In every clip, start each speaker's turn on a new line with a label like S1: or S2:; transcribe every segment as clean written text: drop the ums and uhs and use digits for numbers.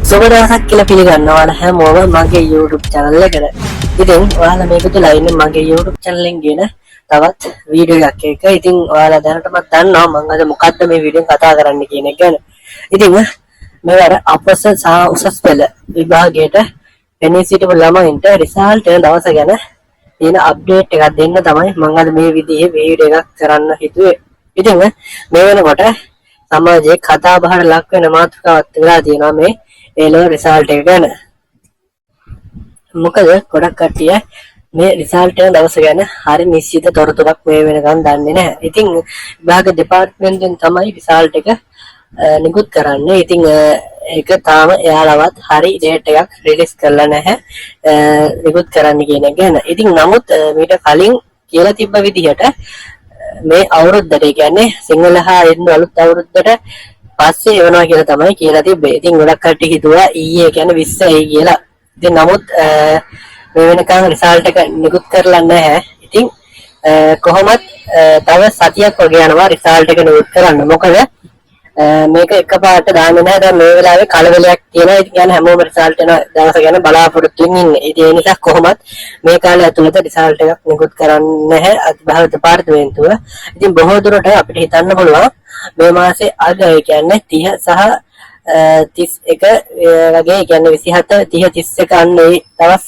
S1: සුබදවසක් කියලා පිළිගන්නවා හැමෝම මගේ YouTube channel එකට. ඉතින් ඔයාලා මේක තුලා ඉන්නේ මගේ YouTube channel එකෙන් ගෙන තවත් වීඩියෝ එකක් එක. ඉතින් ඔයාලා දැනටමත් දන්නවා මම අද මොකද්ද මේ වීඩියෝෙන් කතා කරන්න කියන එක ගැන. ඉතින් මේවර අපස සහ උසස් පෙළ විභාගයට එන්නේ සිටපු ළමයින්ට රිසල්ට් එක දවස ගැන තියෙන අප්ඩේට් එකක් දෙන්න තමයි මම අද මේ විදිහේ වීඩියෝ එකක් කරන්න හිතුවේ. ඉතින් මේ වෙනකොට සමාජයේ කතා බහට ලක් වෙන මාතෘකාවක් වෙලා තියෙනවා මේ එලෝ රිසල්ට් එක ගැන. මොකද ගොඩක් කට්ටිය මේ රිසල්ට් එක දවස ගැන හරි නිශ්චිත තොරතුරක් මේ වෙනකන් දන්නේ නැහැ. ඉතින් විභාග දෙපාර්තමේන්තුවෙන් තමයි රිසල්ට් එක නිකුත් කරන්නේ. ඉතින් ඒක තාම එයාලවත් හරි ඩේට් එකක් රිලීස් කරලා නැහැ නිකුත් කරන්න කියන එක ගැන. ඉතින් නමුත් මීට කලින් කියලා තිබ්බ විදිහට මේ අවුරුද්දට කියන්නේ සිංහල හා හින්දු අලුත් අවුරුද්දට පස්සේ වෙනවා කියලා තමයි කියලා තිබ්බේ. ඉතින් ගොඩක් කට්ටිය හිතුවා ඊයේ කියන්නේ 20යි කියලා. ඉතින් නමුත් මේ වෙනකන් රිසල්ට් එක නිකුත් කරලා නැහැ. ඉතින් කොහොමත් තව සතියක් වගේ යනවා රිසල්ට් එක නිකුත් කරන්න. මොකද මේක එකපාරට දාන්නේ නැහැ. දැන් මේ වෙලාවේ කලබලයක් තියෙනවා. ඉතින් කියන්නේ හැමෝම රිසල්ට් එන දවස ගැන බලාපොරොත්තු වෙමින් ඉන්නේ. ඉතින් ඒ නිසා කොහොමත් මේ කාලය ඇතුළත රිසල්ට් එකක් නිකුත් කරන්නේ නැහැ අධිභාග දෙපාර්තමේන්තුව. ඉතින් බොහෝ දුරට අපිට හිතන්න පුළුවන් මේ මාසේ අද කියන්නේ 30 සහ 31 වගේ කියන්නේ 27 30 31 අන්න ඒ දවස්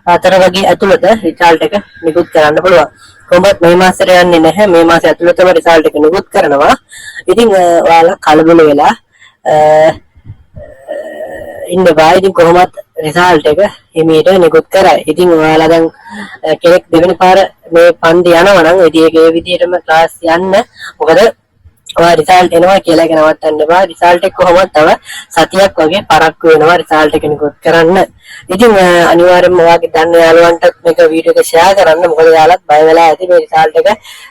S1: 4 වගේ ඇතුළත රිසල්ට් එක නිකුත් කරන්න පුළුවන්. කොහොමත් මේ මාසෙට යන්නේ නැහැ. මේ මාසය ඇතුළතම රිසල්ට් එක නිකුත් කරනවා. ඉතින් ඔයාලා කලබල වෙලා ඉන්න බෑ. ඉතින් කොහොමත් රිසල්ට් එක හිමීට නිකුත් කරයි. ඉතින් ඔයාලා දැන් කෙනෙක් දෙවෙනි පාර මේ පන්ති යනවා නම් ඉතින් ඒක ඒ විදිහටම ක්ලාස් යන්න. මොකද ඔයා රිසල්ට් එනවා කියලා එක නවත්තන්න එපා. රිසල්ට් එක කොහොමද තව සතියක් වගේ පරක්කු වෙනවා රිසල්ට් එක නිකුත් කරන්න. ඉතින් අනිවාර්යෙන්ම ඔයාගේ දන්න යාළුවන්ට මේක වීඩියෝ එක ෂෙයා කරන්න. මොකද යාළුවත් බය වෙලා ඇති මේ රිසල්ට් එක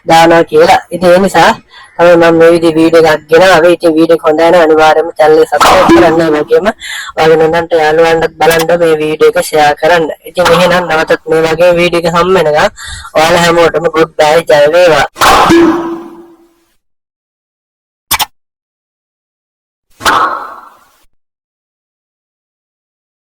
S1: දානවා කියලා. ඉතින් ඒ නිසා තමයි මම මේ විදිහේ වීඩියෝ එකක් ගෙනාවේ. ඉතින් වීඩියෝ එක හොඳ නම් අනිවාර්යෙන්ම channel එක subscribe කරන්න. වගේම ඔයාගේ නෝනන්ට යාළුවන්ටත් බලන්න මේ වීඩියෝ එක ෂෙයා කරන්න. ඉතින් එහෙනම් නැවතත් මේ වගේ වීඩියෝ එක හම්බ වෙනකම් ඔයාලා හැමෝටම good bye ජය වේවා.